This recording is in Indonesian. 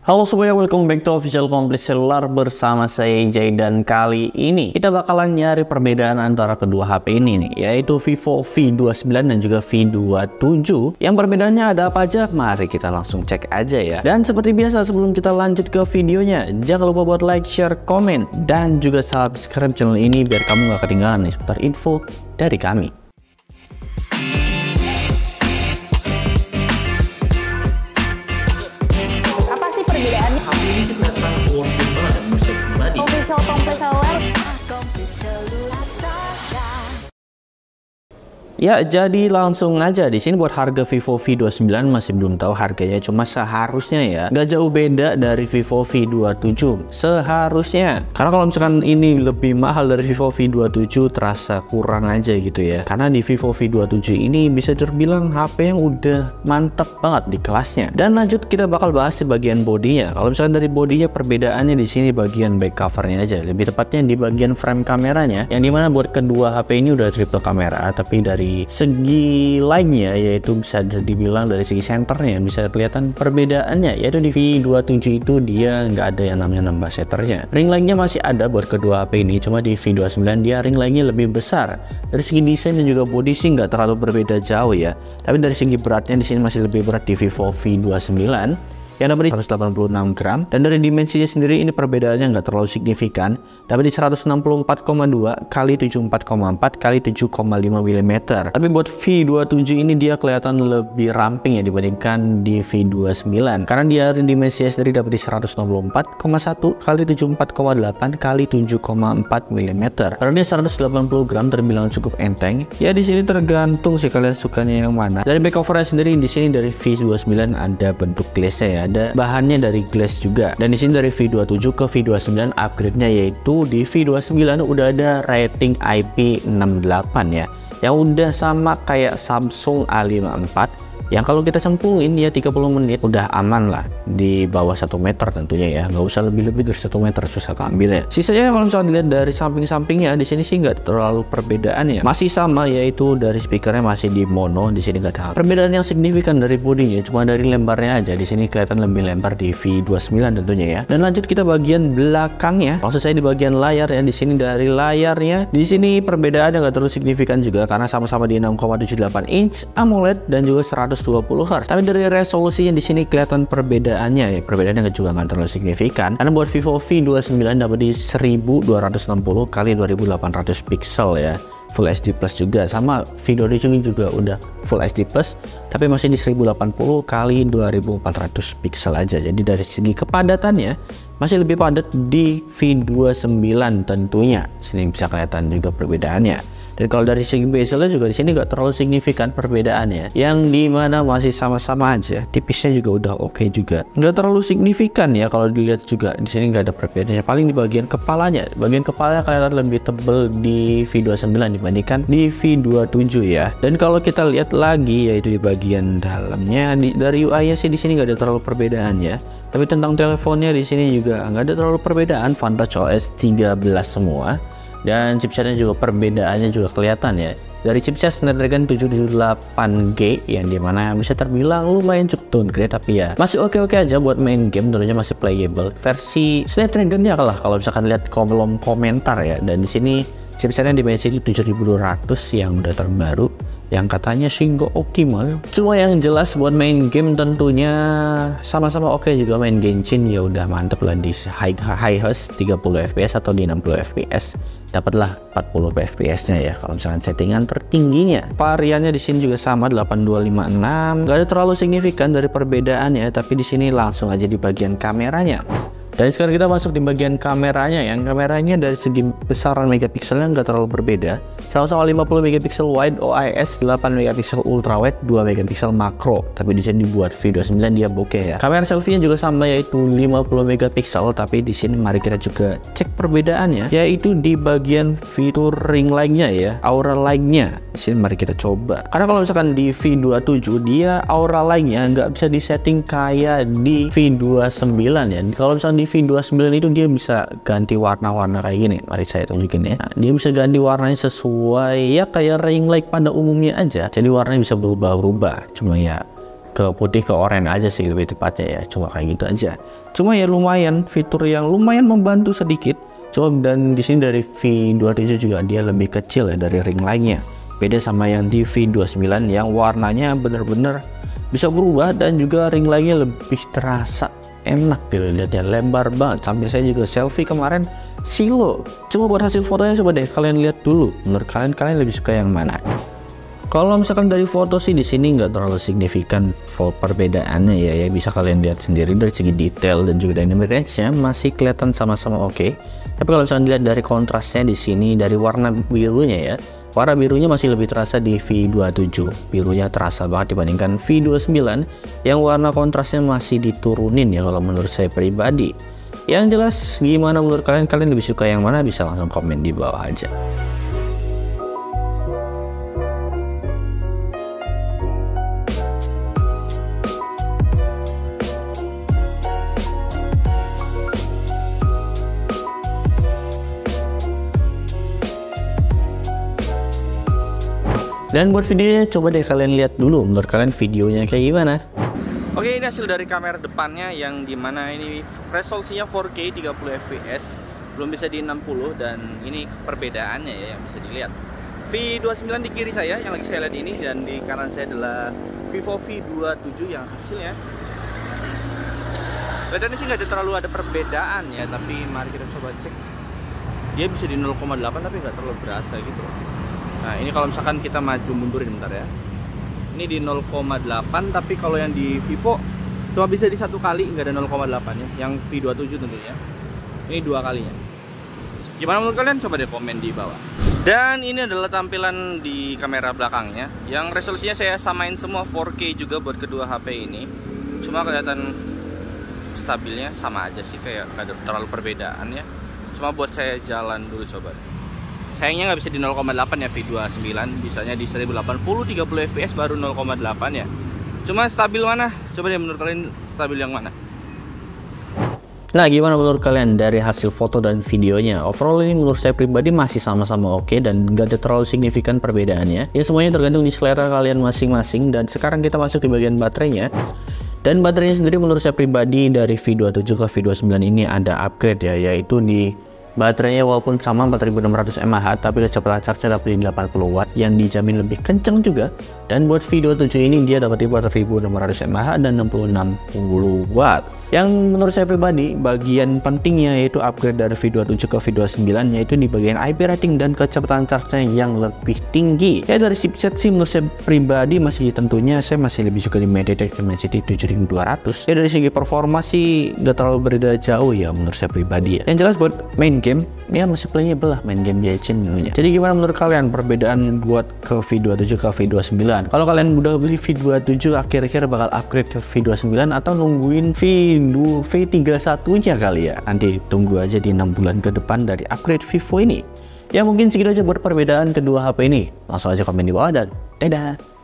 Halo semuanya, welcome back to Official Complete Cellular bersama saya Jay, dan kali ini kita bakalan nyari perbedaan antara kedua HP ini nih, yaitu Vivo V29 dan juga V27. Yang perbedaannya ada apa aja? Mari kita langsung cek aja ya. Dan seperti biasa sebelum kita lanjut ke videonya, jangan lupa buat like, share, komen, dan juga subscribe channel ini biar kamu gak ketinggalan nih seputar info dari kami. Official Complete Cellular. Ya, jadi langsung aja di sini buat harga Vivo V29 masih belum tahu harganya, cuma seharusnya ya nggak jauh beda dari Vivo V27 seharusnya. Karena kalau misalkan ini lebih mahal dari Vivo V27 terasa kurang aja gitu ya. Karena di Vivo V27 ini bisa terbilang HP yang udah mantap banget di kelasnya. Dan lanjut kita bakal bahas di bagian bodinya. Kalau misalkan dari bodinya perbedaannya di sini bagian back covernya aja, lebih tepatnya di bagian frame kameranya, yang dimana buat kedua HP ini udah triple kamera, tapi dari segi lainnya yaitu bisa dibilang dari segi senternya bisa kelihatan perbedaannya, yaitu di V27 itu dia nggak ada yang namanya nambah setternya. Ring lightnya masih ada buat kedua HP ini, cuma di V29 dia ring lightnya lebih besar. Dari segi desain dan juga body sih nggak terlalu berbeda jauh ya, tapi dari segi beratnya di sini masih lebih berat di Vivo V29 yang dapat di 186 gram, dan dari dimensinya sendiri ini perbedaannya nggak terlalu signifikan, tapi di 164,2 kali 74,4 kali 7,5 mm. Tapi buat V27 ini dia kelihatan lebih ramping ya dibandingkan di V29, karena dia dimensinya sendiri dapat di 164,1 kali 74,8 kali 7,4 mm. Karena dia 180 gram terbilang cukup enteng. Ya di sini tergantung sih kalian sukanya yang mana. Dari back covernya sendiri di sini dari V29 ada bentuk glassnya ya. Ada bahannya dari glass juga, dan di sini dari V27 ke V29 upgrade-nya yaitu di V29 udah ada rating IP68 ya, yang udah sama kayak Samsung A54, yang kalau kita cemplungin ya 30 menit udah aman lah di bawah 1 meter tentunya ya, nggak usah lebih-lebih dari 1 meter, susah keambil ya. Sisanya kalau misalnya dilihat dari samping-sampingnya di sini sih nggak terlalu perbedaan ya, masih sama, yaitu dari speakernya masih di mono, di sini nggak ada perbedaan yang signifikan dari bodinya, cuma dari lembarnya aja di sini kelihatan lebih lebar di V29 tentunya ya. Dan lanjut kita bagian belakangnya, maksud saya di bagian layar ya, di sini dari layarnya di sini perbedaannya nggak terlalu signifikan juga karena sama-sama di 6,78 inch AMOLED dan juga 120 Hz. Tapi dari resolusinya di sini kelihatan perbedaannya ya, perbedaannya juga nggak terlalu signifikan. Karena buat Vivo V29 dapat di 1260 kali 2800 pixel ya, Full HD Plus juga, sama V27 juga udah Full HD Plus, tapi masih di 1080 kali 2400 pixel aja. Jadi dari segi kepadatannya masih lebih padat di V29 tentunya. Sini bisa kelihatan juga perbedaannya. Dan kalau dari segi bezelnya juga di sini nggak terlalu signifikan perbedaannya, yang dimana masih sama-sama aja, tipisnya juga udah oke juga, nggak terlalu signifikan ya. Kalau dilihat juga di sini nggak ada perbedaannya, paling di bagian kepalanya. Bagian kepalanya kelihatan lebih tebel di V29 dibandingkan di V27 ya. Dan kalau kita lihat lagi yaitu di bagian dalamnya, dari UI-nya sih di sini nggak ada terlalu perbedaan ya. Tapi tentang teleponnya di sini juga nggak ada terlalu perbedaan, Vantage OS 13 semua. Dan chipsetnya juga perbedaannya juga kelihatan ya. Dari chipset Snapdragon 778G yang dimana bisa terbilang lumayan cukup downgrade, tapi ya masih oke-oke aja buat main game, tentunya masih playable. Versi Snapdragon-nya kalah kalau misalkan lihat kolom komentar ya. Dan di sini chipsetnya dimensi 7200 yang udah terbaru, yang katanya sih nggak optimal. Cuma yang jelas buat main game tentunya sama-sama oke juga. Main Genshin ya udah mantep lah di high-host 30 fps atau di 60 fps, dapatlah 40 fps nya ya kalau misalkan settingan tertingginya. Variannya di sini juga sama 8256, nggak ada terlalu signifikan dari perbedaannya. Tapi di sini langsung aja di bagian kameranya. Dan sekarang kita masuk di bagian kameranya, yang kameranya dari segi besaran megapikselnya nggak terlalu berbeda. Sama-sama 50 megapiksel wide OIS, 8 megapiksel ultra wide, 2 megapiksel makro. Tapi di sini dibuat V29 dia bokeh ya. Kamera selfie-nya juga sama yaitu 50 megapiksel, tapi di sini mari kita juga cek perbedaannya, yaitu di bagian fitur ring light-nya ya, aura light-nya. Di sini mari kita coba. Karena kalau misalkan di V27 dia aura light-nya nggak bisa disetting kayak di V29 ya. Kalau misalkan di V29 itu dia bisa ganti warna-warna kayak gini. Mari saya tunjukin ya. Nah, dia bisa ganti warnanya sesuai ya kayak ring light pada umumnya aja. Jadi warnanya bisa berubah-ubah. Cuma ya ke putih ke oranye aja sih lebih tepatnya ya, cuma kayak gitu aja. Cuma ya lumayan, fitur yang lumayan membantu sedikit. Dan di sini dari V27 juga dia lebih kecil ya dari ring lainnya. Beda sama yang di V29 yang warnanya bener-bener bisa berubah dan juga ring lainnya lebih terasa enak gitu lihatnya, lebar banget. Sampai saya juga selfie kemarin silo. Cuma buat hasil fotonya coba deh kalian lihat dulu. Menurut kalian lebih suka yang mana? Kalau misalkan dari foto sih di sini nggak terlalu signifikan perbedaannya ya, bisa kalian lihat sendiri dari segi detail dan juga dynamic range-nya masih kelihatan sama-sama oke. Tapi kalau misalkan dilihat dari kontrasnya di sini dari warna birunya ya, warna birunya masih lebih terasa di V27. Birunya terasa banget dibandingkan V29 yang warna kontrasnya masih diturunin ya kalau menurut saya pribadi. Yang jelas gimana menurut kalian? Kalian lebih suka yang mana? Bisa langsung komen di bawah aja. Dan buat videonya coba deh kalian lihat dulu menurut kalian videonya kayak gimana. Oke, ini hasil dari kamera depannya yang dimana ini resolusinya 4K 30 fps, belum bisa di 60, dan ini perbedaannya ya yang bisa dilihat. V29 di kiri saya yang lagi saya lihat ini, dan di kanan saya adalah Vivo V27 yang hasilnya kelihatannya sih nggak terlalu ada perbedaan ya, tapi mari kita coba cek. Dia bisa di 0,8 tapi nggak terlalu berasa gitu. Nah ini kalau misalkan kita maju mundurin bentar ya, ini di 0,8, tapi kalau yang di Vivo cuma bisa di satu kali, nggak ada 0,8 ya, yang V27 tentunya ini 2 kalinya. Gimana menurut kalian? Coba deh komen di bawah. Dan ini adalah tampilan di kamera belakangnya yang resolusinya saya samain semua 4K juga buat kedua HP ini, cuma kelihatan stabilnya sama aja sih, kayak nggak ada terlalu perbedaan ya. Cuma buat saya jalan dulu coba. Sayangnya nggak bisa di 0,8 ya V29, bisanya di 1080 30 fps baru 0,8 ya. Cuma stabil mana? Coba deh menurut kalian stabil yang mana? Nah gimana menurut kalian dari hasil foto dan videonya? Overall ini menurut saya pribadi masih sama-sama oke dan nggak ada terlalu signifikan perbedaannya. Ya semuanya tergantung di selera kalian masing-masing. Dan sekarang kita masuk di bagian baterainya. Dan baterainya sendiri menurut saya pribadi dari V27 ke V29 ini ada upgrade ya, yaitu di baterainya walaupun sama 4600 mAh tapi kecepatan charge dapat di 80 watt yang dijamin lebih kenceng juga. Dan buat V27 ini dia dapat di 4600 mAh dan 60 watt. Yang menurut saya pribadi bagian pentingnya yaitu upgrade dari V27 ke V29 yaitu di bagian IP rating dan kecepatan charge-nya yang lebih tinggi. Ya dari chipset sih menurut saya pribadi masih tentunya saya masih lebih suka di MediaTek Dimensity 7200. Ya dari segi performa sih gak terlalu berbeda jauh ya menurut saya pribadi ya. Yang jelas buat main game ya masih playable lah, main game Genshin tentunya. Jadi gimana menurut kalian perbedaan buat ke V27 ke V29? Kalau kalian udah beli V27 akhir-akhir bakal upgrade ke V29 atau nungguin V31-nya kali ya? Nanti tunggu aja di 6 bulan ke depan dari upgrade Vivo ini. Ya mungkin segitu aja buat perbedaan kedua HP ini. Langsung aja komen di bawah dan dadah.